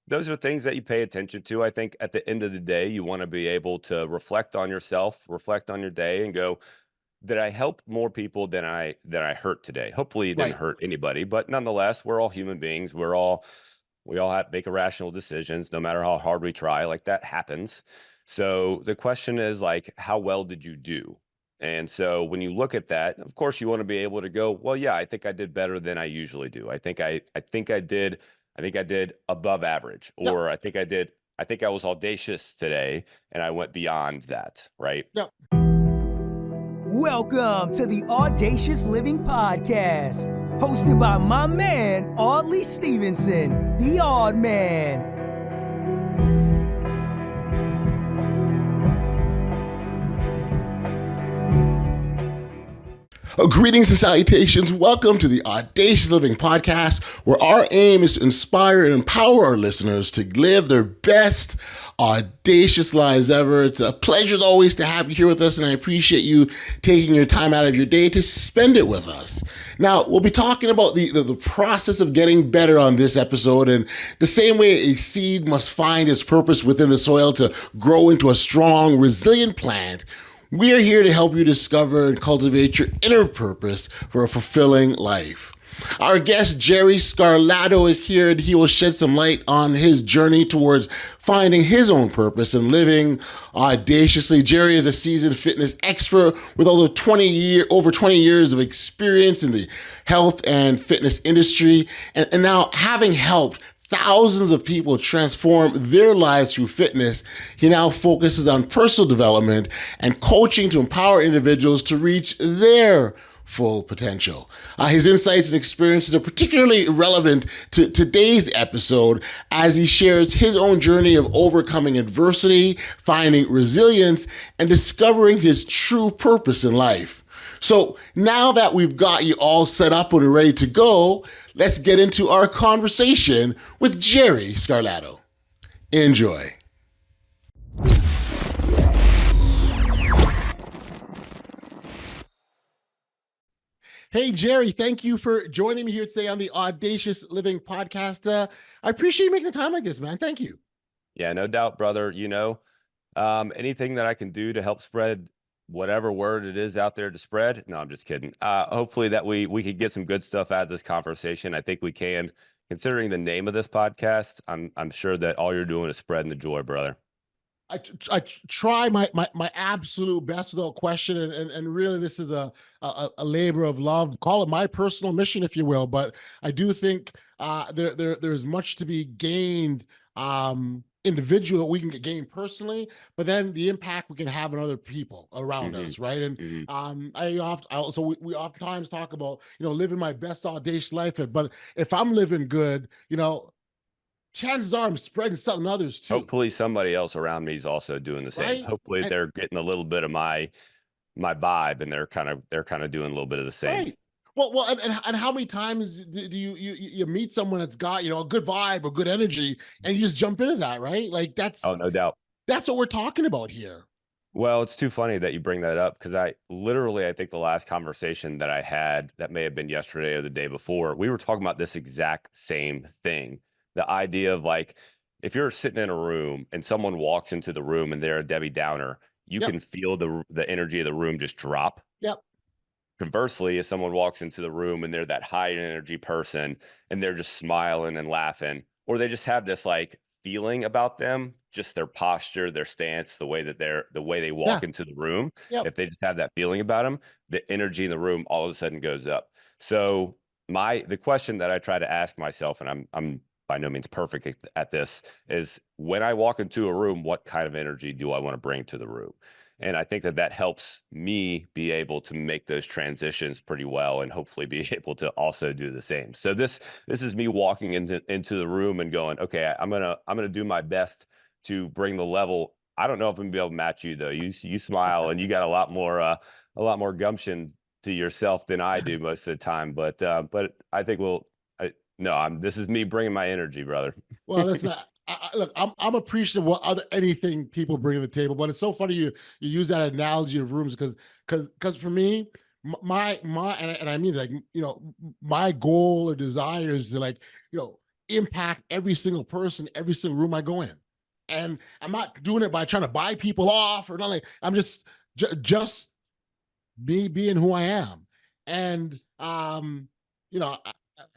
those are things that you pay attention to. I think at the end of the day, you want to be able to reflect on yourself, reflect on your day, and go, did I help more people than I hurt today? Hopefully, you didn't Right. hurt anybody, but nonetheless, we're all human beings. We all have make irrational decisions, no matter how hard we try. Like that happens. So the question is like, how well did you do? And so when you look at that, of course, you want to be able to go, well, yeah, I think I did better than I usually do. I think I did above average, Yep. or I think I was audacious today and I went beyond that, right? Yep. Welcome to the Audacious Living Podcast, hosted by my man, Audley Stevenson, the Odd Man. Greetings and salutations. Welcome to the Audacious Living Podcast, where our aim is to inspire and empower our listeners to live their best audacious lives ever. It's a pleasure as always to have you here with us, and I appreciate you taking your time out of your day to spend it with us. Now, we'll be talking about the process of getting better on this episode, and the same way a seed must find its purpose within the soil to grow into a strong, resilient plant, we are here to help you discover and cultivate your inner purpose for a fulfilling life. Our guest, Jerry Scarlato, is here, and he will shed some light on his journey towards finding his own purpose and living audaciously. Jerry is a seasoned fitness expert with over 20 years of experience in the health and fitness industry, and now having helped thousands of people transform their lives through fitness, he now focuses on personal development and coaching to empower individuals to reach their full potential. His insights and experiences are particularly relevant to today's episode as he shares his own journey of overcoming adversity, finding resilience, and discovering his true purpose in life. So now that we've got you all set up and ready to go, let's get into our conversation with Jerry Scarlato. Enjoy. Hey, Jerry, thank you for joining me here today on the Audacious Living Podcast. I appreciate you making the time like this, man. Thank you. Yeah, no doubt, brother. Anything that I can do to help spread whatever word it is out there to spread. No, I'm just kidding. Hopefully that we could get some good stuff out of this conversation. I think we can. Considering the name of this podcast, I'm sure that all you're doing is spreading the joy, brother. I try my absolute best without question, and really this is a labor of love. Call it my personal mission, if you will. But I do think there's much to be gained individual we can gain personally, but then the impact we can have on other people around us, right? And we oftentimes talk about living my best audacious life, but if I'm living good, chances are I'm spreading something to others too. Hopefully somebody else around me is also doing the same. Right? Hopefully they're getting a little bit of my vibe, and they're kind of doing a little bit of the same. Right. Well, and how many times do you meet someone that's got a good vibe or good energy, and you just jump into that, right? Like Oh, no doubt. that's what we're talking about here. Well, it's too funny that you bring that up, because I think the last conversation that I had, that may have been yesterday or the day before, we were talking about this exact same thing. The idea of like, if you're sitting in a room and someone walks into the room and they're a Debbie Downer, you Yep. can feel the energy of the room just drop. Yep. Conversely, if someone walks into the room and they're that high energy person and they're just smiling and laughing, or they just have this like feeling about them, just their posture, their stance, the way they Yeah. walk into the room, Yep. if they just have that feeling about them, the energy in the room all of a sudden goes up. So the question that I try to ask myself, and I'm by no means perfect at this, is when I walk into a room, what kind of energy do I want to bring to the room? And I think that helps me be able to make those transitions pretty well, and hopefully be able to also do the same. So this is me walking into the room and going, okay, I'm gonna do my best to bring the level. I don't know if I'm gonna be able to match you though. You smile and you got a lot more gumption to yourself than I do most of the time. But I think this is me bringing my energy, brother. Well, listen, look, I'm appreciative of anything people bring to the table, but it's so funny you use that analogy of rooms because for me, my and I mean, like, my goal or desire is to, like, impact every single person, every single room I go in. And I'm not doing it by trying to buy people off or nothing. I'm just me being who I am. And you know,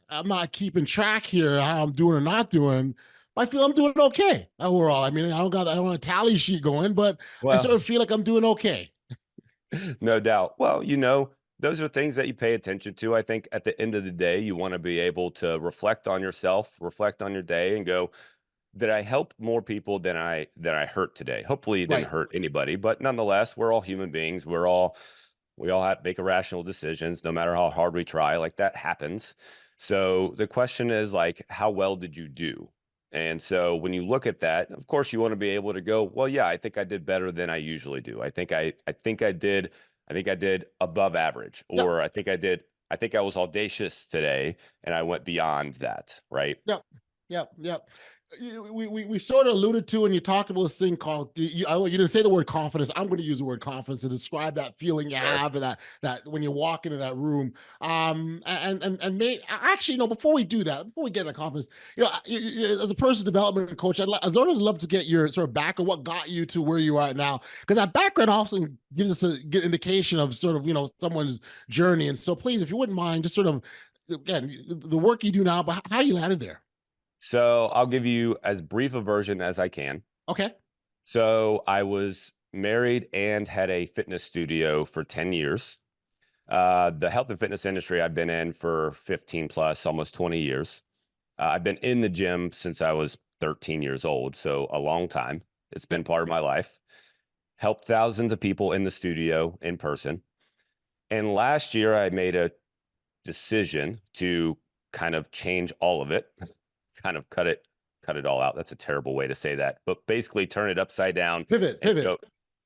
I'm not keeping track here how I'm doing or not doing. I feel I'm doing okay overall. I mean, I don't want a tally sheet going, but I Well, sort of feel like I'm doing okay. no doubt. Well, those are things that you pay attention to. I think at the end of the day, you want to be able to reflect on yourself, reflect on your day, and go, did I help more people than I hurt today? Hopefully, it didn't Right. hurt anybody, but nonetheless, we're all human beings. We all have to make irrational decisions, no matter how hard we try. Like that happens. So the question is like, how well did you do? And so when you look at that, of course, you want to be able to go, well, yeah, I think I did better than I usually do. I think I did above average, Yep. or I think I was audacious today and I went beyond that, right? Yep. Yep. Yep. We sort of alluded to, and you talked about this thing called you didn't say the word confidence. I'm going to use the word confidence to describe that feeling you Sure. have, and that when you walk into that room. And actually, before we do that, before we get into confidence, as a personal development coach, I'd love to get your sort of back of what got you to where you are now, because that background often gives us a good indication of sort of someone's journey. And so, please, if you wouldn't mind, just sort of again the work you do now, but how you landed there. So I'll give you as brief a version as I can. Okay. So I was married and had a fitness studio for 10 years. The health and fitness industry I've been in for 15 plus, almost 20 years. I've been in the gym since I was 13 years old, so a long time. It's been part of my life. Helped thousands of people in the studio in person. And last year, I made a decision to kind of change all of it, kind of cut it all out. That's a terrible way to say that, but basically turn it upside down Pivot, and pivot. go.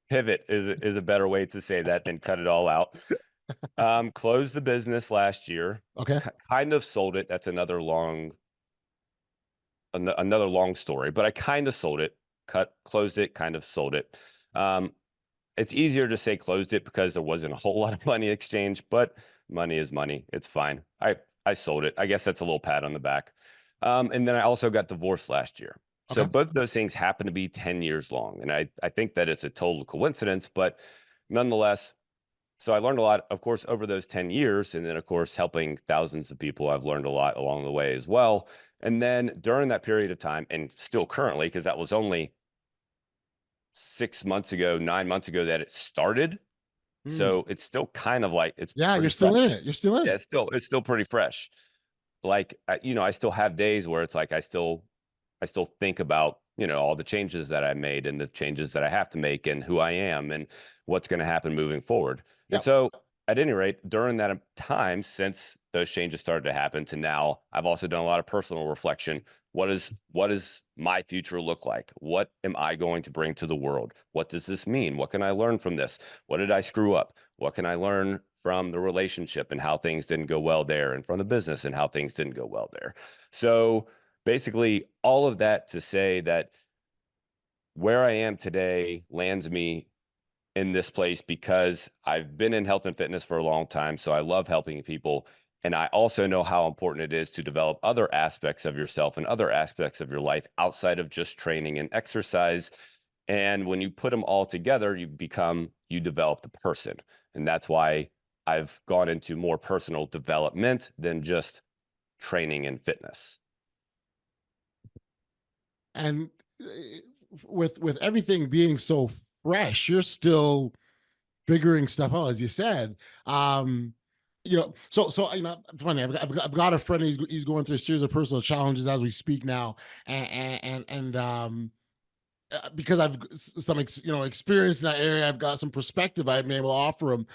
Pivot is a better way to say that than cut it all out. Closed the business last year, Okay. kind of sold it. That's another long story, but I kind of sold it, closed it, kind of sold it. Um, it's easier to say closed it because there wasn't a whole lot of money exchanged, but money is money. It's fine. I sold it. I guess that's a little pat on the back. And then I also got divorced last year. So Okay. both of those things happen to be 10 years long. And I think that it's a total coincidence, but nonetheless, so I learned a lot, of course, over those 10 years. And then, of course, helping thousands of people, I've learned a lot along the way as well. And then during that period of time, and still currently, because that was only 6 months ago, 9 months ago that it started. Mm. So it's still kind of like it's Yeah, you're pretty still in fresh. it. You're still in Yeah, it. it's still pretty fresh. Like I still have days where it's like I still think about all the changes that I made and the changes that I have to make and who I am and what's going to happen moving forward. And Yep. so, at any rate, during that time since those changes started to happen to now, I've also done a lot of personal reflection. What does my future look like? What am I going to bring to the world? What does this mean? What can I learn from this? What did I screw up? What can I learn from the relationship and how things didn't go well there, and from the business and how things didn't go well there? So basically, all of that to say that where I am today lands me in this place because I've been in health and fitness for a long time. So I love helping people. And I also know how important it is to develop other aspects of yourself and other aspects of your life outside of just training and exercise. And when you put them all together, you develop the person. And that's why I've gone into more personal development than just training and fitness. And with everything being so fresh, you're still figuring stuff out, as you said. So it's funny. I've got a friend. He's going through a series of personal challenges as we speak now, and because I've some experience in that area, I've got some perspective I've been able to offer him.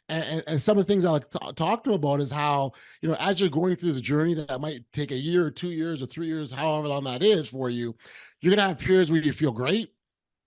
And some of the things I like to talk to him about is how, as you're going through this journey that might take a year or 2 years or 3 years, however long that is for you, you're going to have periods where you feel great,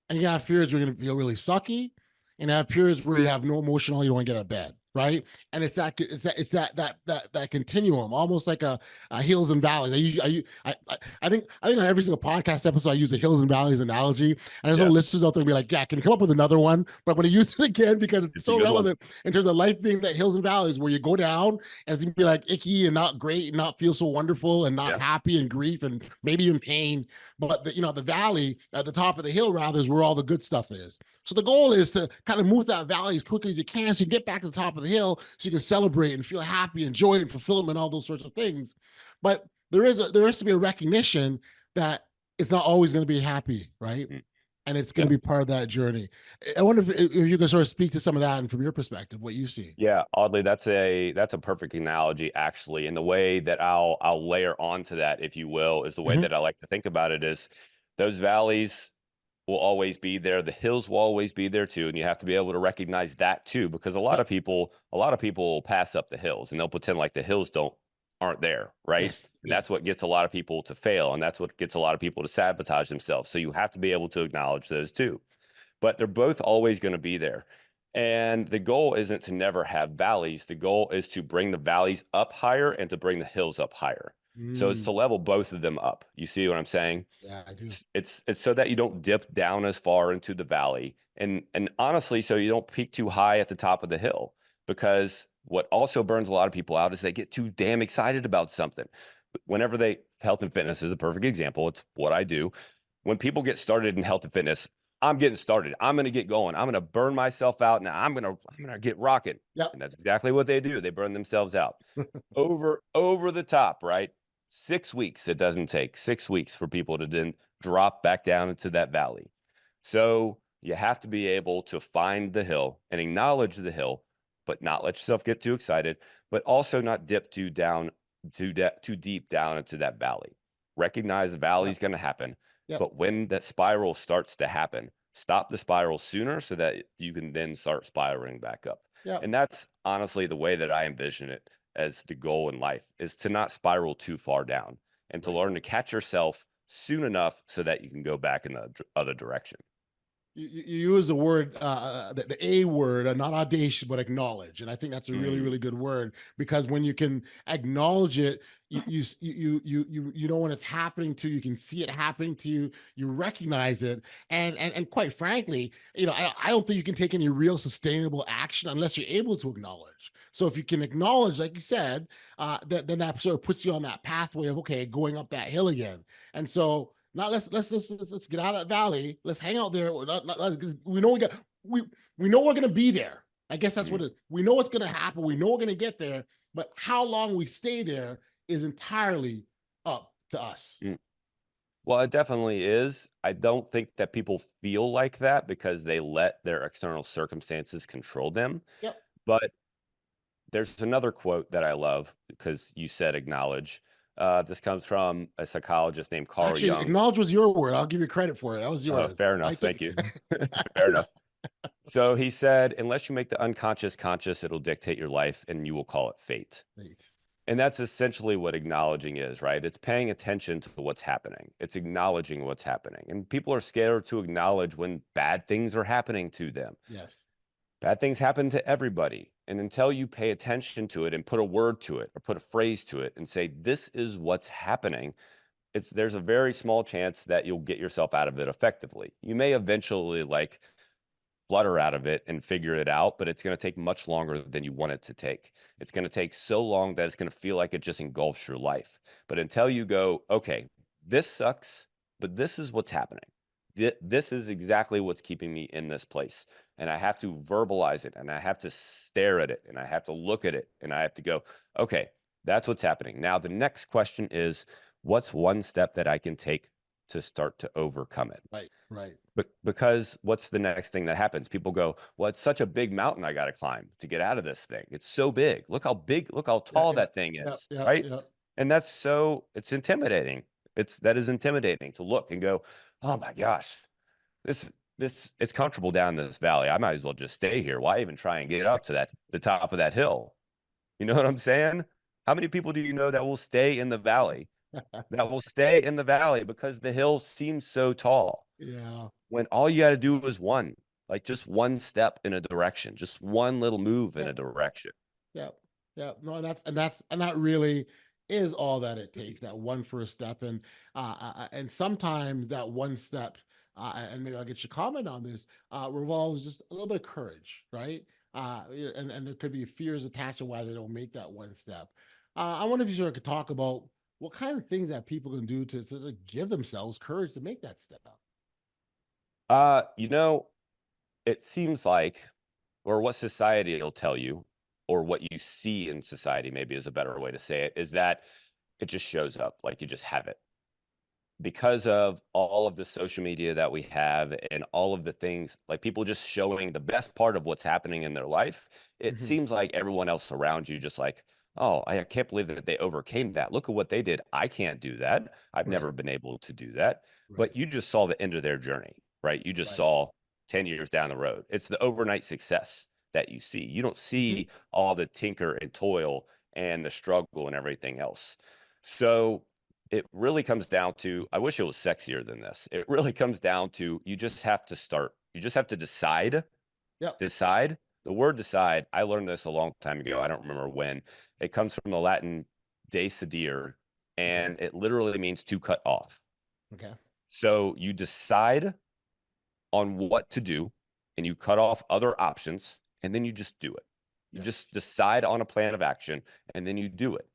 and you have periods where you're going to feel really sucky, and have periods where you have no emotion, all you don't want to get out of bed. right? And it's that continuum, almost like a hills and valleys. I think on every single podcast episode I use a hills and valleys analogy, and there's some Yeah, listeners out there be like, yeah, can you come up with another one? But I'm going to use it again because it's it's a so good one. relevant in terms of life being that hills and valleys where you go down and it's gonna be like icky and not great and not feel so wonderful and not Yeah, happy and grief and maybe even pain. But the valley at the top of the hill rather is where all the good stuff is. So the goal is to kind of move that valley as quickly as you can so you get back to the top of the hill so you can celebrate and feel happy and joy and fulfillment, all those sorts of things. But there has to be a recognition that it's not always going to be happy, right? mm, And it's going yeah. to be part of that journey. I wonder if you can sort of speak to some of that and from your perspective, what you see. Yeah, Audley, that's a perfect analogy, actually. And the way that I'll layer onto that, if you will, is the way Mhm. that I like to think about it is those valleys will always be there. The hills will always be there too. And you have to be able to recognize that too, because Yep. a lot of people will pass up the hills and they'll pretend like the hills aren't there, right? Yes. And that's Yes. what gets a lot of people to fail. And that's what gets a lot of people to sabotage themselves. So you have to be able to acknowledge those too. But they're both always going to be there. And the goal isn't to never have valleys. The goal is to bring the valleys up higher and to bring the hills up higher. So it's to Mm, level both of them up. You see what I'm saying? yeah, I do. It's so that you don't dip down as far into the valley. And honestly, so you don't peak too high at the top of the hill. Because what also burns a lot of people out is they get too damn excited about something. Whenever health and fitness is a perfect example. It's what I do. When people get started in health and fitness, I'm getting started. I'm going to get going. I'm going to burn myself out. Now I'm going to get rocking. Yep. And that's exactly what they do. They burn themselves out over the top, right? 6 weeks it doesn't take 6 weeks for people to then drop back down into that valley. So you have to be able to find the hill and acknowledge the hill, but not let yourself get too excited, but also not dip too deep down into that valley. Recognize the valley Yep. is going to happen, Yep. but when that spiral starts to happen, stop the spiral sooner so that you can then start spiraling back up. Yep. And that's honestly the way that I envision it as the goal in life is to not spiral too far down and to Right. learn to catch yourself soon enough so that you can go back in the other direction. You use the word, the A word, not audacious, but acknowledge, and I think that's a really, Mm, really good word because when you can acknowledge it, you know when it's happening to you, you can see it happening to you, you recognize it, and quite frankly, I don't think you can take any real sustainable action unless you're able to acknowledge. So if you can acknowledge, like you said, then that sort of puts you on that pathway of okay, going up that hill again, and so. Now let's get out of that valley. Let's hang out there. We know we know we're gonna be there. I guess that's mm, what it. We know what's gonna happen. We know we're gonna get there. But how long we stay there is entirely up to us. mm. Well, it definitely is. I don't think that people feel like that because they let their external circumstances control them. Yep. But there's another quote that I love because you said acknowledge. This comes from a psychologist named Carl Actually, Jung. acknowledge was your word. I'll give you credit for it. That was yours. Fair I enough. took. Thank you. Fair enough. So he said, unless you make the unconscious conscious, it'll dictate your life and you will call it fate. Wait. And that's essentially what acknowledging is, right? It's paying attention to what's happening. It's acknowledging what's happening. And people are scared to acknowledge when bad things are happening to them. Yes. Bad things happen to everybody. And until you pay attention to it and put a word to it or put a phrase to it and say, this is what's happening, there's a very small chance that you'll get yourself out of it effectively. You may eventually flutter out of it and figure it out, but it's going to take much longer than you want it to take. It's going to take so long that it's going to feel like it just engulfs your life. But until you go, okay, this sucks, but this is what's happening. This is exactly what's keeping me in this place. And I have to verbalize it and I have to stare at it and I have to look at it and I have to go, okay, that's what's happening. Now, the next question is, what's one step that I can take to start to overcome it? Right. Right. But because what's the next thing that happens? People go, well, it's such a big mountain I got to climb to get out of this thing. It's so big. Look how Yeah. tall Yeah. that thing Yeah. is, Yeah. right? Yeah. And it's intimidating. That is intimidating to look and go, oh my gosh, this it's comfortable down this valley. I might as well just stay here. Why even try and get up to the top of that hill? You know what I'm saying? How many people do you know that will stay in the valley? That will stay in the valley because the hill seems so tall Yeah. when all you got to do is one. like just one step in a direction, just one little move in Yeah. a direction. Yeah. Yeah. No, and that really is all that it takes, that one first step. And sometimes that one step, and maybe I'll get your comment on this, revolves just a little bit of courage, right? And there could be fears attached to why they don't make that one step. I wonder if you sort of could talk about what kind of things that people can do to give themselves courage to make that step out. You know, it seems like, or what society will tell you, or what you see in society, maybe is a better way to say it, is that it just shows up, like you just have it. Because of all of the social media that we have and all of the things, like people just showing the best part of what's happening in their life, it Hmm. seems like everyone else around you just like, oh, I can't believe that they overcame that. Look at what they did. I can't do that. I've Right. never been able to do that. But Right. you just saw the end of their journey, right? You just Right. saw 10 years down the road. It's the overnight success that you see. You don't Hmm. see all the tinker and toil and the struggle and everything else. So it really comes down to, I wish it was sexier than this. It really comes down to, you just have to start. You just have to decide. Yep. Decide. The word decide, I learned this a long time ago. I don't remember when. It comes from the Latin decidere, Okay. and it literally means to cut off. Okay. So you decide on what to do, and you cut off other options, and then you just do it. You Yes. just decide on a plan of action, and then you do it.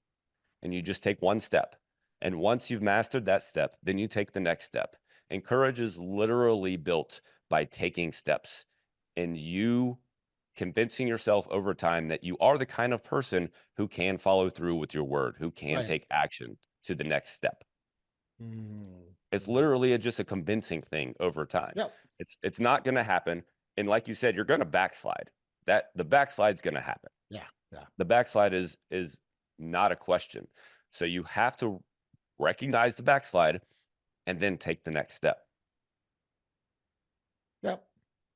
And you just take one step. And once you've mastered that step, then you take the next step. And courage is literally built by taking steps and you convincing yourself over time that you are the kind of person who can follow through with your word, who can Right. take action to the next step. Mm. It's Mhm. literally just a convincing thing over time. Yep. It's not going to happen. And like you said, you're going to backslide. That the backslide's going to happen. Yeah. Yeah. The backslide is not a question. So you have to recognize the backslide and then take the next step. Yep.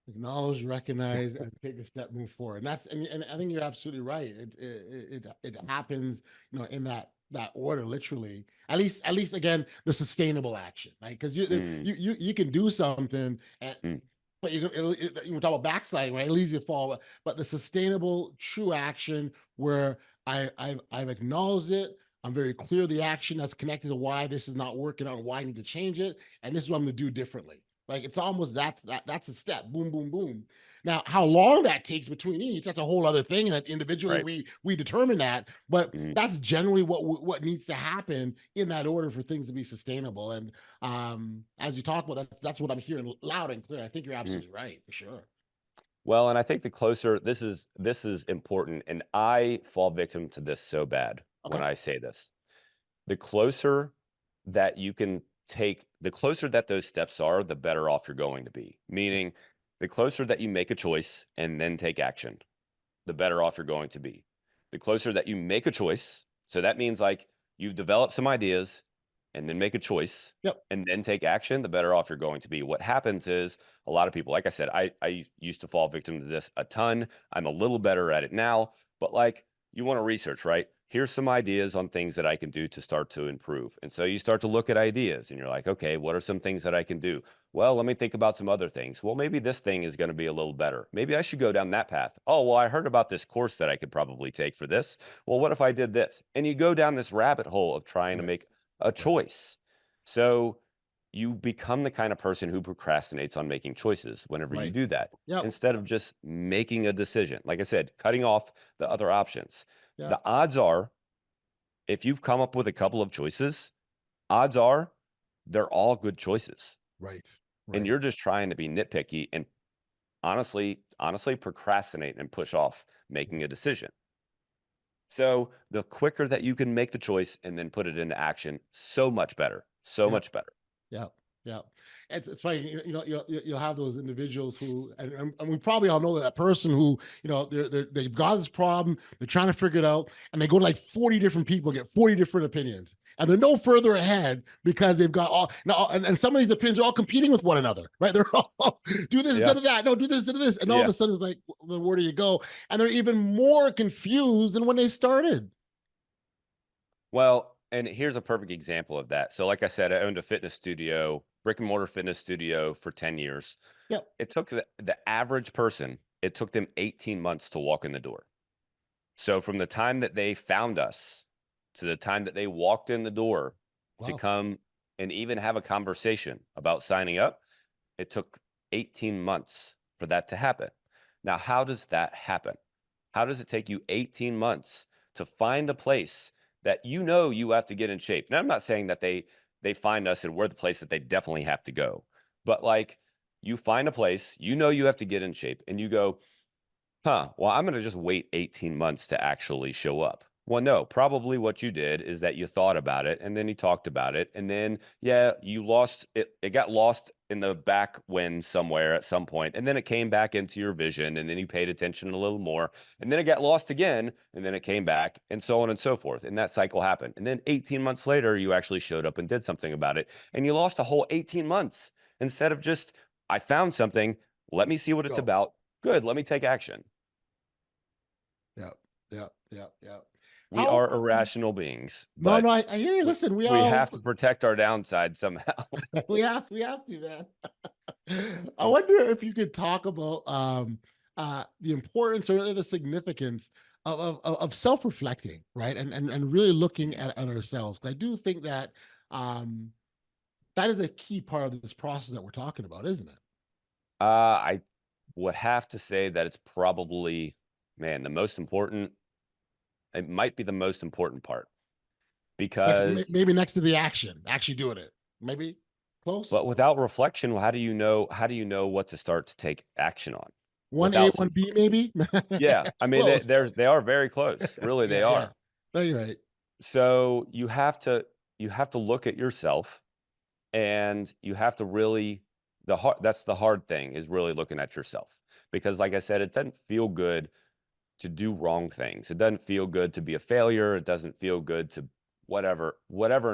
Acknowledge, recognize, and take a step, move forward. And I think you're absolutely right. It happens, in that order, literally. At least again, the sustainable action, right? Because Mm, you can do something, and mm, but you talk about backsliding, right? It leads you to fall. But the sustainable, true action where I've acknowledged it. I'm very clear the action that's connected to why this is not working out and why I need to change it, and this is what I'm going to do differently. Like it's almost that's a step. Boom, boom, boom. Now, how long that takes between each, that's a whole other thing. And individually, right. we determine that. But Mm, that's generally what needs to happen in that order for things to be sustainable. And as you talk about, that's what I'm hearing loud and clear. I think you're mm. absolutely right for sure. Well, and I think the closer this is important, and I fall victim to this so bad when Okay. I say this. The closer that you can take, the closer that those steps are, the better off you're going to be. Meaning, the closer that you make a choice and then take action, the better off you're going to be. The closer that you make a choice, so that means like you've developed some ideas and then make a choice Yep. and then take action, the better off you're going to be. What happens is a lot of people, like I said, I used to fall victim to this a ton. I'm a little better at it now, but like you want to research, right? Here's some ideas on things that I can do to start to improve. And so you start to look at ideas and you're like, okay, what are some things that I can do? Well, let me think about some other things. Well, maybe this thing is going to be a little better. Maybe I should go down that path. Oh, well, I heard about this course that I could probably take for this. Well, what if I did this? And you go down this rabbit hole of trying to make Yes. a Right. choice. So you become the kind of person who procrastinates on making choices whenever you Right. do that, Yep. instead of just making a decision. Like I said, cutting off the other options. The Yep. odds are, if you've come up with a couple of choices, odds are they're all good choices. Right. And Right. you're just trying to be nitpicky and honestly procrastinate and push off making a decision. So the quicker that you can make the choice and then put it into action, so much better. So Yep. much better. Yeah, yeah. It's funny, you'll have those individuals who, and we probably all know that person who, they've got this problem, they're trying to figure it out, and they go to like 40 different people, get 40 different opinions, and they're no further ahead because they've got all now, and some of these opinions are all competing with one another, right? They're all do this Yeah. instead of that, no, do this instead of this, and all of Yeah. a sudden it's like, well, where do you go? And they're even more confused than when they started. Well, and here's a perfect example of that. So, like I said, I owned a fitness studio, brick and mortar fitness studio for 10 years. Yep. It took the average person, it took them 18 months to walk in the door. So from the time that they found us to the time that they walked in the door to Wow. come and even have a conversation about signing up, it took 18 months for that to happen. Now, how does that happen? How does it take you 18 months to find a place that you have to get in shape? And I'm not saying that they find us and we're the place that they definitely have to go. But like you find a place, you have to get in shape and you go, well, I'm going to just wait 18 months to actually show up. Well, no, probably what you did is that you thought about it and then you talked about it. And then, yeah, you lost it. It got lost in the back wind somewhere at some point. And then it came back into your vision. And then you paid attention a little more. And then it got lost again. And then it came back and so on and so forth. And that cycle happened. And then 18 months later, you actually showed up and did something about it. And you lost a whole 18 months instead of just, I found something. Let me see what it's Go. about. Good. Let me take action. Yep. Yep. Yep. Yep. We are irrational beings, No, but I hear you. Listen, we have to protect our downside somehow. we have to, man. I wonder if you could talk about the importance or the significance of self-reflecting, right? And really looking at ourselves. I do think that that is a key part of this process that we're talking about, isn't it? I would have to say that it's probably, man, the most important. It might be the most important part because, Maybe next to the action, actually doing it. Maybe close. but without reflection, how do you know? How do you know what to start to take action on? 1A, Without some, 1B, maybe. yeah. I mean, Close. they are very close. Really, they Yeah, yeah. are. No, you're right. So you have to look at yourself, and you have to really that's the hard thing is really looking at yourself because, like I said, it doesn't feel good to do wrong things. It doesn't feel good to be a failure. It doesn't feel good to whatever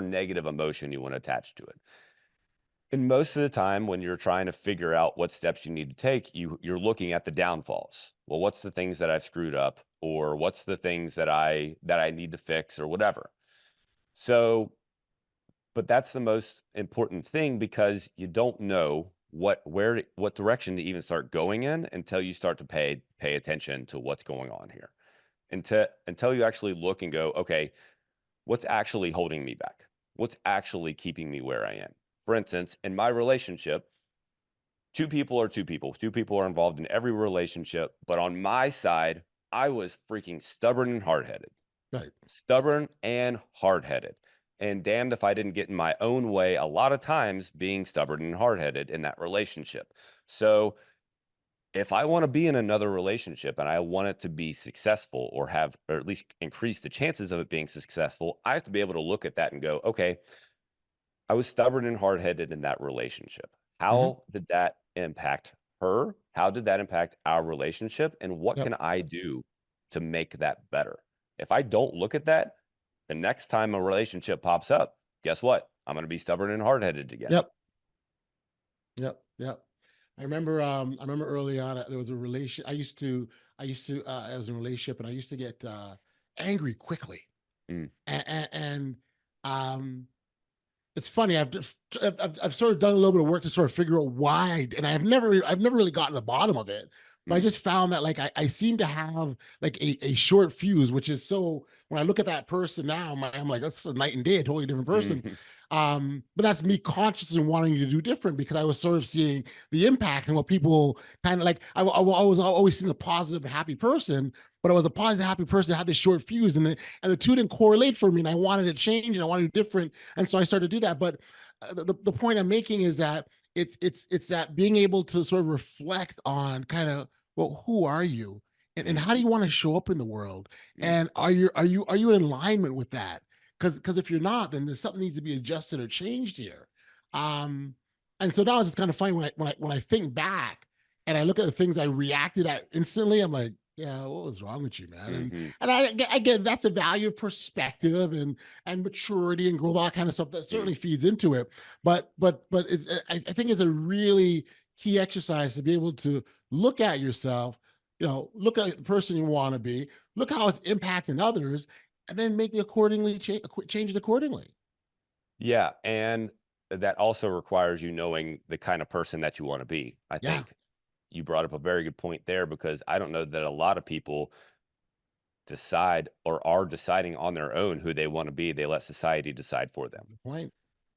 negative emotion you want to attach to it. And most of the time when you're trying to figure out what steps you need to take, you're looking at the downfalls. Well, what's the things that I've screwed up, or what's the things that I need to fix, or whatever. So, but that's the most important thing because you don't know what direction to even start going in until you start to pay attention to what's going on here. Until you actually look and go, okay, what's actually holding me back? What's actually keeping me where I am? For instance, in my relationship, two people are two people. Two people are involved in every relationship. But on my side, I was freaking stubborn and hard-headed. Right. Stubborn and hard-headed. And damned if I didn't get in my own way a lot of times being stubborn and hard-headed in that relationship. So if I want to be in another relationship and I want it to be successful or at least increase the chances of it being successful, I have to be able to look at that and go, okay, I was stubborn and hard-headed in that relationship. How did that impact her? How did that impact our relationship? And what Yep. can I do to make that better? If I don't look at that, the next time a relationship pops up, guess what? I'm going to be stubborn and hard-headed again. Yep. I remember early on there was a relation. I was in a relationship and I used to get angry quickly. Mm. And it's funny. I've sort of done a little bit of work to sort of figure out why, and I've never really gotten to the bottom of it. But I just found that like I seem to have like a short fuse, which is so when I look at that person now, I'm like, that's a night and day, a totally different person. But that's me consciously wanting to do different because I was sort of seeing the impact and what people kind of like. I was always seeing a positive, happy person, but I was a positive, happy person that had this short fuse, and the two didn't correlate for me, and I wanted to change and I wanted to do different, and so I started to do that. But the point I'm making is that it's that being able to sort of reflect on kind of, well, who are you, and how do you want to show up in the world, and are you in alignment with that? Because if you're not, then there's something needs to be adjusted or changed here. And so now it's just kind of funny when I think back and I look at the things I reacted at instantly, I'm like, yeah, what was wrong with you, man? And I get that's a value of perspective and maturity and growth, all that kind of stuff that certainly feeds into it. But I think it's a really key exercise to be able to look at yourself, look at the person you want to be, look how it's impacting others, and then make the changes accordingly. Yeah. And that also requires you knowing the kind of person that you want to be. I Yeah. think you brought up a very good point there, because I don't know that a lot of people decide or are deciding on their own who they want to be. They let society decide for them, Good point.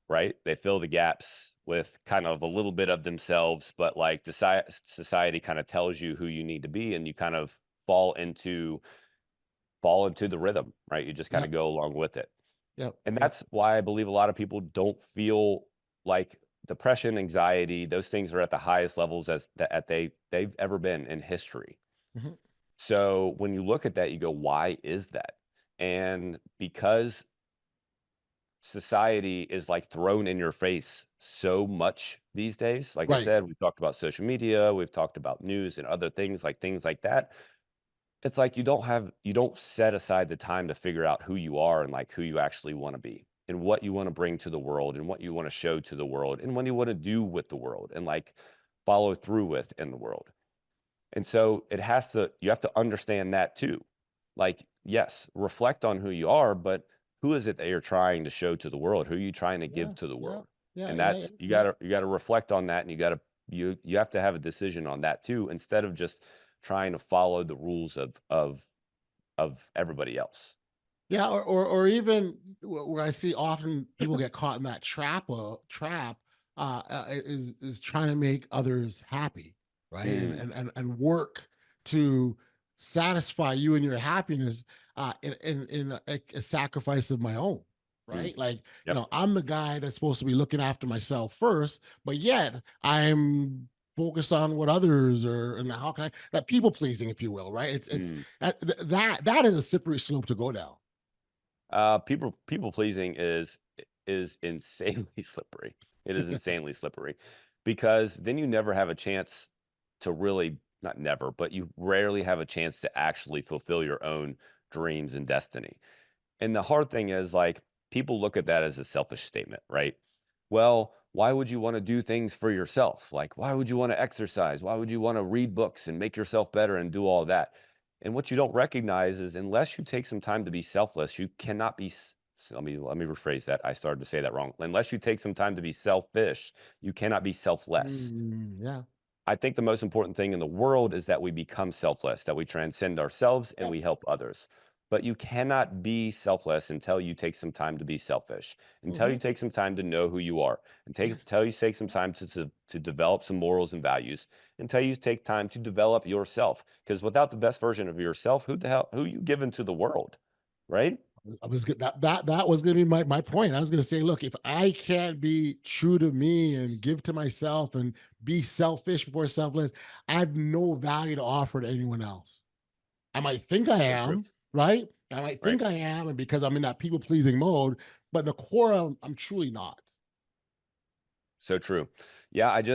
right? They fill the gaps with kind of a little bit of themselves, but like society kind of tells you who you need to be, and you kind of fall into the rhythm, right? You just kind Yep. of go along with it. Yep. And Yep. that's why I believe a lot of people don't feel like depression, anxiety, those things are at the highest levels they've ever been in history. Mhm. So when you look at that, you go, why is that? And because society is like thrown in your face so much these days, like I Right. said, we've talked about social media, we've talked about news and other things like that. It's like you don't set aside the time to figure out who you are and like who you actually want to be and what you want to bring to the world and what you want to show to the world and what you want to do with the world and like follow through with in the world. And so you have to understand that too. Like, yes, reflect on who you are, but who is it that you're trying to show to the world? Who are you trying to Yeah. give to the Yeah. world? Yeah. And Yeah. Yeah. that's you Yeah. gotta reflect on that, and you have to have a decision on that too, instead of just trying to follow the rules of everybody else. Yeah, or even where I see often people get caught in that trap is trying to make others happy, right? Mm, And work to satisfy you and your happiness in a sacrifice of my own, mm, right? Like, yep. I'm the guy that's supposed to be looking after myself first, but yet I'm focused on what others are and how can I that people pleasing, if you will, right? It's Mm. that is a slippery slope to go down. People pleasing is insanely slippery. It is insanely slippery, because then you never have a chance to really, not never, but you rarely have a chance to actually fulfill your own dreams and destiny. And the hard thing is, like, people look at that as a selfish statement, right? Well, why would you want to do things for yourself? Like, why would you want to exercise? Why would you want to read books and make yourself better and do all that? And what you don't recognize is, unless you take some time to be selfless, you cannot be. So let me rephrase that. I started to say that wrong. Unless you take some time to be selfish, you cannot be selfless. Yeah. I think the most important thing in the world is that we become selfless, that we transcend ourselves and Yep. we help others. But you cannot be selfless until you take some time to be selfish, until Hmm. you take some time to know who you are, and Yes. until you take some time to develop some morals and values, until you take time to develop yourself. Because without the best version of yourself, who you giving to the world, right? I was good. That was going to be my point. I was going to say, look, if I can't be true to me and give to myself and be selfish before selfless, I have no value to offer to anyone else. I might think I So true, am, right? I might right? think I am, and because I'm in that people pleasing mode, but in the core, I'm truly not. So true. Yeah, it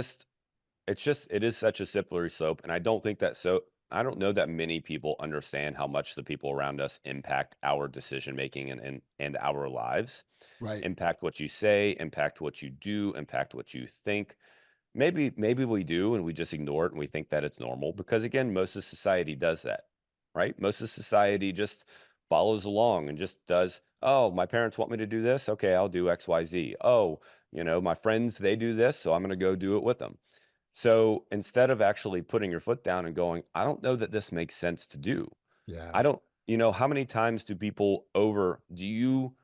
is such a slippery slope, and I don't know that many people understand how much the people around us impact our decision making and our lives, Right. impact what you say, impact what you do, impact what you think. Maybe we do, and we just ignore it, and we think that it's normal, because again, most of society does that, right? Most of society just follows along and just does, oh, my parents want me to do this, okay, I'll do XYZ. Oh, my friends, they do this, so I'm going to go do it with them. So instead of actually putting your foot down and going, I don't know that this makes sense to do. Yeah. I don't, how many times do you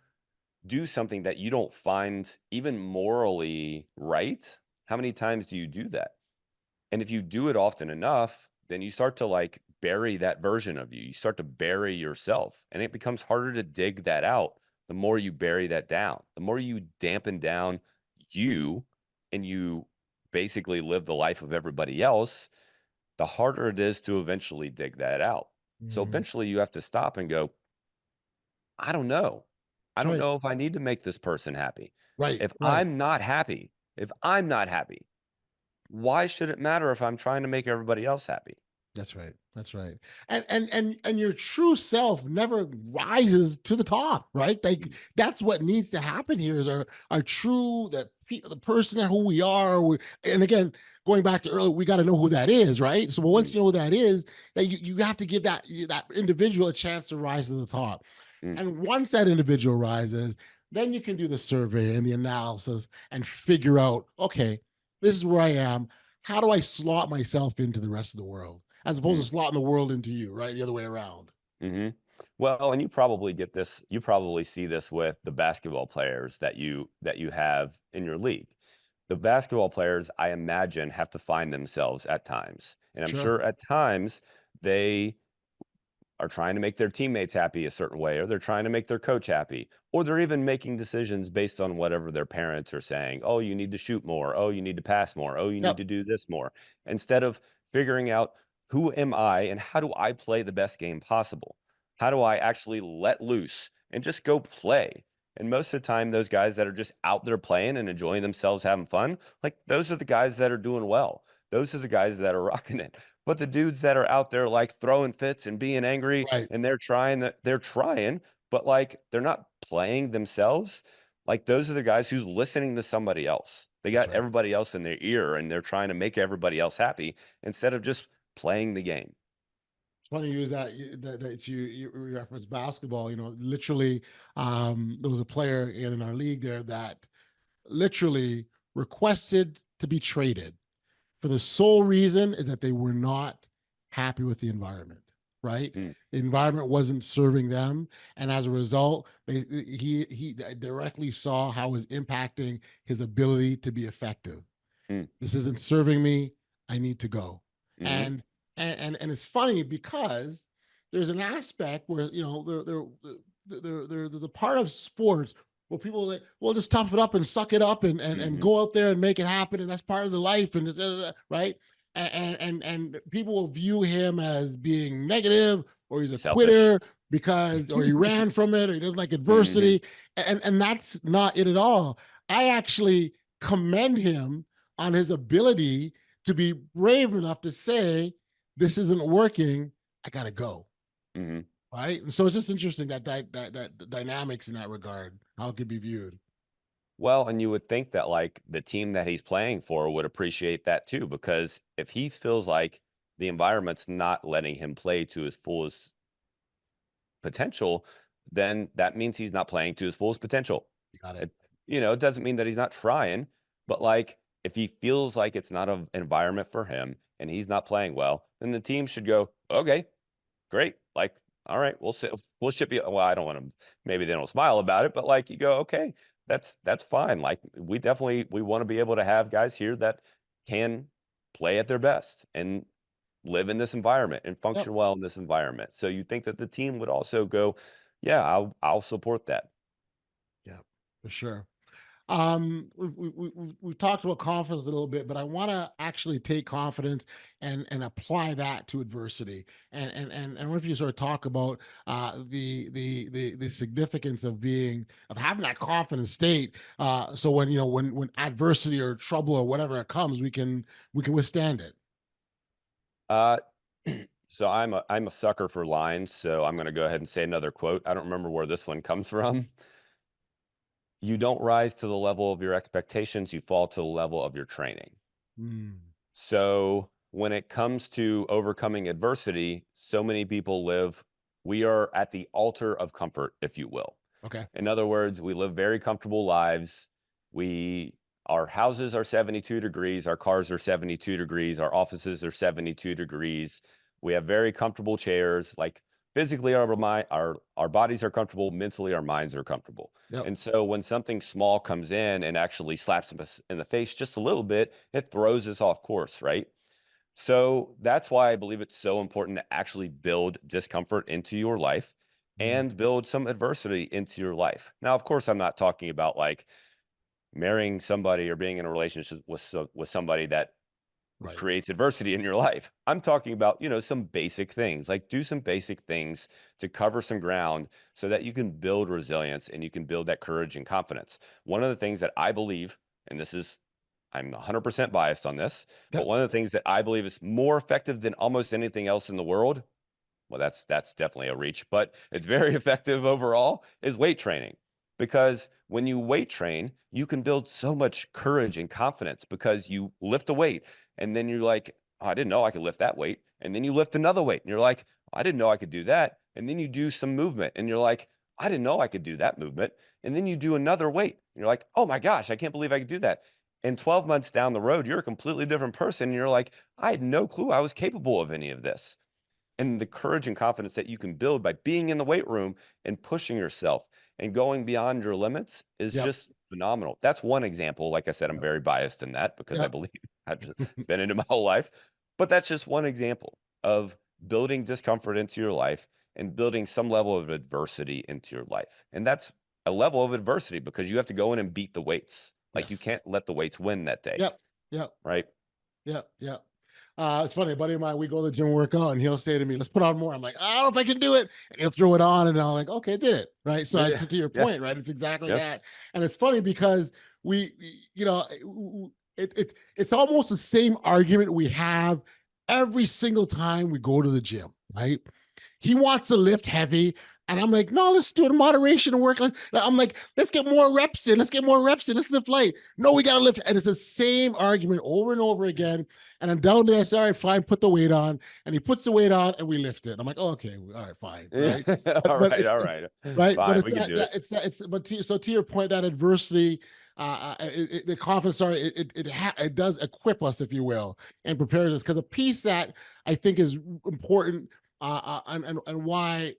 do something that you don't find even morally right? How many times do you do that? And if you do it often enough, then you start to like bury that version of you. You start to bury yourself, and it becomes harder to dig that out. The more you bury that down, the more you dampen down you, and you basically live the life of everybody else, the harder it is to eventually dig that out. So Mhm. eventually you have to stop and go, I don't know. I That's don't right. know if I need to make this person happy. Right. If Right. I'm not happy, if I'm not happy, why should it matter if I'm trying to make everybody else happy? That's right. That's right. And your true self never rises to the top, right? Like Mm, that's what needs to happen here is our true the person and who we are. And again, going back to earlier, we got to know who that is, right? So once mm, you know who that is, that you have to give that individual a chance to rise to the top. mm, And once that individual rises, Then you can do the survey and the analysis and figure out, okay, this is where I am. How do I slot myself into the rest of the world, as opposed to slotting the world into you, right? The other way around. Mm-hmm. Well, and you probably get this, you probably see this with the basketball players that you have in your league. The basketball players, I imagine, have to find themselves at times. And I'm Sure. sure at times they are trying to make their teammates happy a certain way, or they're trying to make their coach happy, or they're even making decisions based on whatever their parents are saying. Oh, you need to shoot more. Oh, you need to pass more. Oh, you need Yep. to do this more. Instead of figuring out, who am I and how do I play the best game possible? How do I actually let loose and just go play? And most of the time, those guys that are just out there playing and enjoying themselves, having fun, like those are the guys that are doing well. Those are the guys that are rocking it. But the dudes that are out there like throwing fits and being angry, Right. and they're trying, but like they're not playing themselves. Like those are the guys who's listening to somebody else. They That's got right. everybody else in their ear and they're trying to make everybody else happy instead of just playing the game. It's funny you use that you reference basketball. Literally, there was a player in our league there that literally requested to be traded for the sole reason is that they were not happy with the environment, right? Mm, The environment wasn't serving them, and as a result, he directly saw how it was impacting his ability to be effective. mm, This isn't serving me. I need to go. mm-hmm. And it's funny because there's an aspect where they're the part of sports where people like, well, just tough it up and suck it up and Mm-hmm. go out there and make it happen, and that's part of the life, and right. And people will view him as being negative, or he's a Selfish. quitter because, or he ran from it, or he doesn't like Mm-hmm. adversity, and that's not it at all. I actually commend him on his ability to be brave enough to say, this isn't working, I gotta go. Mm-hmm. Right. And so it's just interesting that the dynamics in that regard, how it could be viewed. Well, and you would think that like the team that he's playing for would appreciate that too, because if he feels like the environment's not letting him play to his fullest potential, then that means he's not playing to his fullest potential. You got it. It, it doesn't mean that he's not trying, but like if he feels like it's not an environment for him and he's not playing well, then the team should go, okay, great. Like, all right, we'll ship you. Well, I don't want to, maybe they don't smile about it, but like you go, okay, that's fine. Like we want to be able to have guys here that can play at their best and live in this environment and Yep. function well in this environment. So you think that the team would also go, yeah, I'll support that. Yeah, for sure. We've talked about confidence a little bit, but I want to actually take confidence and apply that to adversity. And what if you sort of talk about the significance of having that confident state, so when adversity or trouble or whatever it comes, we can withstand it. Uh, so I'm a sucker for lines. So I'm going to go ahead and say another quote. I don't remember where this one comes from. You don't rise to the level of your expectations. You fall to the level of your training. Mm, So when it comes to overcoming adversity, so many people we are at the altar of comfort, if you will. okay. In other words, we live very comfortable lives. Our houses are 72 degrees, our cars are 72 degrees, our offices are 72 degrees. We have very comfortable chairs. Like physically, our bodies are comfortable, mentally, our minds are comfortable. Yep. And so when something small comes in and actually slaps us in the face just a little bit, it throws us off course, right? So that's why I believe it's so important to actually build discomfort into your life Mm, and build some adversity into your life. Now, of course, I'm not talking about like marrying somebody or being in a relationship with somebody that right. creates adversity in your life. I'm talking about, some basic things, like do some basic things to cover some ground so that you can build resilience and you can build that courage and confidence. One of the things that I believe, and I'm 100% biased on this, but Yep. one of the things that I believe is more effective than almost anything else in the world, well, that's definitely a reach, but it's very effective overall, is weight training. Because when you weight train, you can build so much courage and confidence because you lift a weight and then you're like, oh, I didn't know I could lift that weight. And then you lift another weight and you're like, oh, I didn't know I could do that. And then you do some movement and you're like, I didn't know I could do that movement. And then you do another weight. And you're like, oh my gosh, I can't believe I could do that. And 12 months down the road, you're a completely different person. And you're like, I had no clue I was capable of any of this. And the courage and confidence that you can build by being in the weight room and pushing yourself and going beyond your limits is Yep. just phenomenal. That's one example. Like I said, I'm Yep. very biased in that because I Yep. believe I've just been into my whole life. But that's just one example of building discomfort into your life and building some level of adversity into your life. And that's a level of adversity because you have to go in and beat the weights. Like you Yes. can't let the weights win that day. Yep. Yep. Right. Yep. Yep. It's funny, a buddy of mine, we go to the gym and work out, and he'll say to me, let's put on more. I'm like, I don't know if I can do it. And he'll throw it on, and I'm like, okay, did it. Right. So Yeah. to your Yeah. point, right, it's exactly Yeah. that. And it's funny because it's almost the same argument we have every single time we go to the gym, right? He wants to lift heavy. And I'm like, no, let's do it in moderation and work. I'm like, let's get more reps in. Let's get more reps in. Let's lift light. No, we got to lift. And it's the same argument over and over again. And undoubtedly, I said, all right, fine, put the weight on. And he puts the weight on and we lift it. I'm like, oh, okay, all right, fine. Right. All right. All right. Right. Fine, But we can do it. but to your point, that adversity, the confidence, it does equip us, if you will, and prepares us. Because a piece that I think is important and why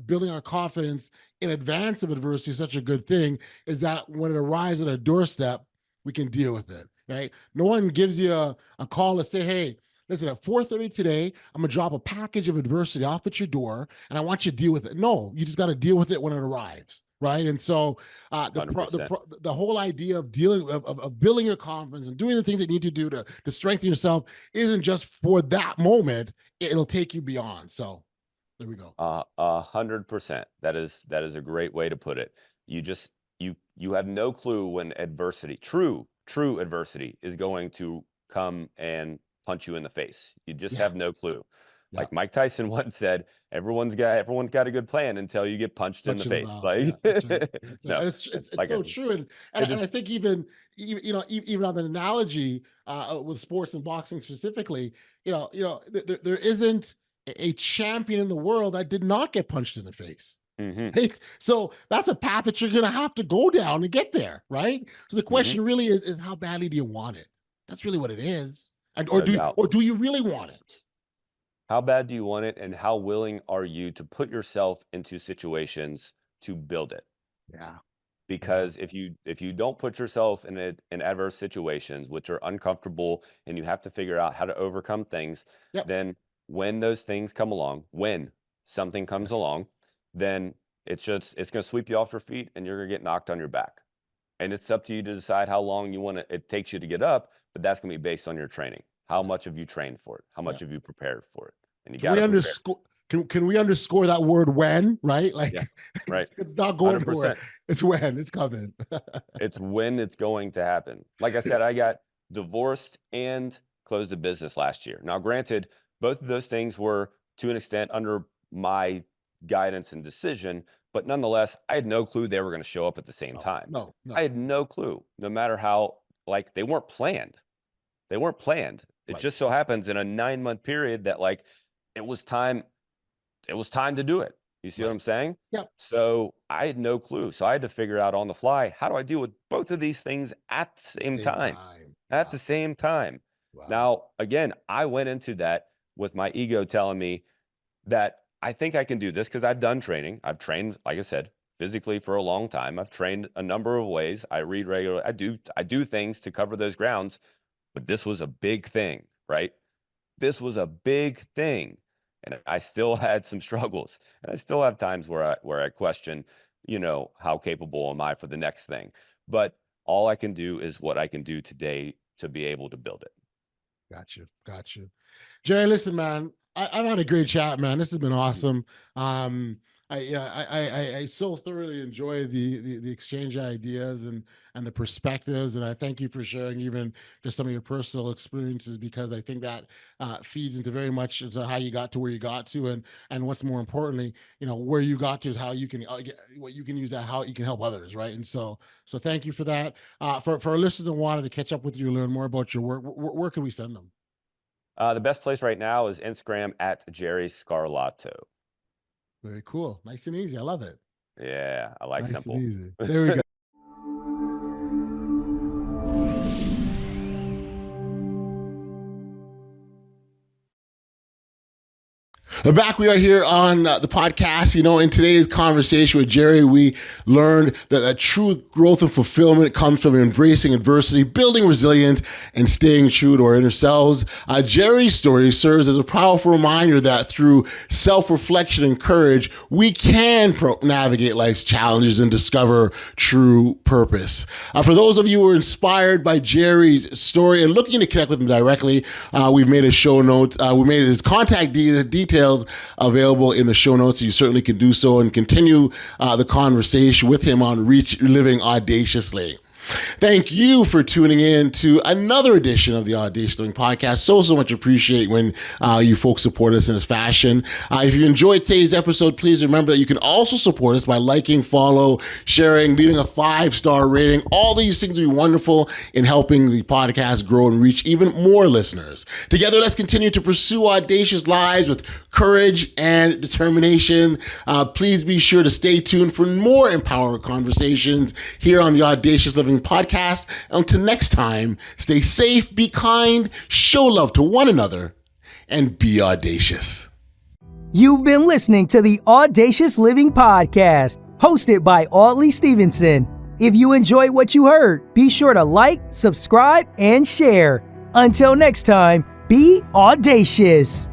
building our confidence in advance of adversity is such a good thing is that when it arrives at a doorstep, we can deal with it, right? No one gives you a call to say, hey, listen, at 4:30 today, I'm gonna drop a package of adversity off at your door, and I want you to deal with it. No, you just got to deal with it when it arrives, right? And so the whole idea of dealing of building your confidence and doing the things that you need to do to strengthen yourself isn't just for that moment. It'll take you beyond. So there we go. 100%. That is a great way to put it. You have no clue when adversity, true adversity, is going to come and punch you in the face. You just have no clue. Yeah. Like Mike Tyson once said, everyone's got a good plan until you get punched in the face. Like, that's right. That's no, right. It's like so true. And I think even on an analogy with sports and boxing specifically, there isn't a champion in the world that did not get punched in the face. Right? So that's a path that you're going to have to go down to get there, right? So the question really is how badly do you want it? That's really what it is. Or do you really want it? How bad do you want it, and how willing are you to put yourself into situations to build it? Yeah. Because if you don't put yourself in adverse situations, which are uncomfortable, and you have to figure out how to overcome things, then when those things come along, when something comes along, then it's going to sweep you off your feet, and you're going to get knocked on your back. And it's up to you to decide how long it takes you to get up, but that's going to be based on your training. How much have you trained for it? How much have you prepared for it? And you got to underscore. Can we underscore that word when, right? Like, right. It's not going 100%. nowhere. It's when it's coming. It's when it's going to happen. Like I said, I got divorced and closed a business last year. Now, granted, both of those things were to an extent under my guidance and decision, but nonetheless, I had no clue they were going to show up at the same time. No. I had no clue, no matter how, like, they weren't planned. It just so happens in a 9-month period that, like, it was time to do it. You see what I'm saying? Yep. So I had no clue. So I had to figure out on the fly, how do I deal with both of these things at the same time? At the same time. Wow. Now, again, I went into that with my ego telling me that I think I can do this because I've done training. I've trained, like I said, physically for a long time. I've trained a number of ways. I read regularly. I do things to cover those grounds, but this was a big thing, right? This was a big thing. And I still had some struggles, and I still have times where I question, how capable am I for the next thing? But all I can do is what I can do today to be able to build it. Got you. Jerry, listen, man, I've had a great chat, man. This has been awesome. I so thoroughly enjoy the exchange of ideas and the perspectives, and I thank you for sharing even just some of your personal experiences, because I think that feeds into very much into how you got to where you got to, and what's more importantly, where you got to is how you can what you can use that, how you can help others, right? And so thank you for that. For our listeners that wanted to catch up with you, learn more about your work, where can we send them? The best place right now is Instagram at Jerry Scarlato. Very cool. Nice and easy. I love it. Yeah, I like Nice simple. and easy. There we go. Back we are here on the podcast. In today's conversation with Jerry, we learned that true growth and fulfillment comes from embracing adversity, building resilience, and staying true to our inner selves. Jerry's story serves as a powerful reminder that through self-reflection and courage, we can navigate life's challenges and discover true purpose. For those of you who are inspired by Jerry's story and looking to connect with him directly, we've made a show note. We made his contact details available in the show notes. So you certainly can do so and continue the conversation with him on Living Audaciously. Thank you for tuning in to another edition of the Audacious Living Podcast. So much appreciate when you folks support us in this fashion. If you enjoyed today's episode, please remember that you can also support us by liking, follow, sharing, leaving a 5-star rating. All these things will be wonderful in helping the podcast grow and reach even more listeners. Together, let's continue to pursue audacious lives with courage and determination. Please be sure to stay tuned for more empowered conversations here on the Audacious Living Podcast. Until next time, stay safe, be kind, show love to one another, and be audacious. You've been listening to the Audacious Living Podcast, hosted by Audley Stevenson. If you enjoyed what you heard, be sure to like, subscribe, and share. Until next time, be audacious.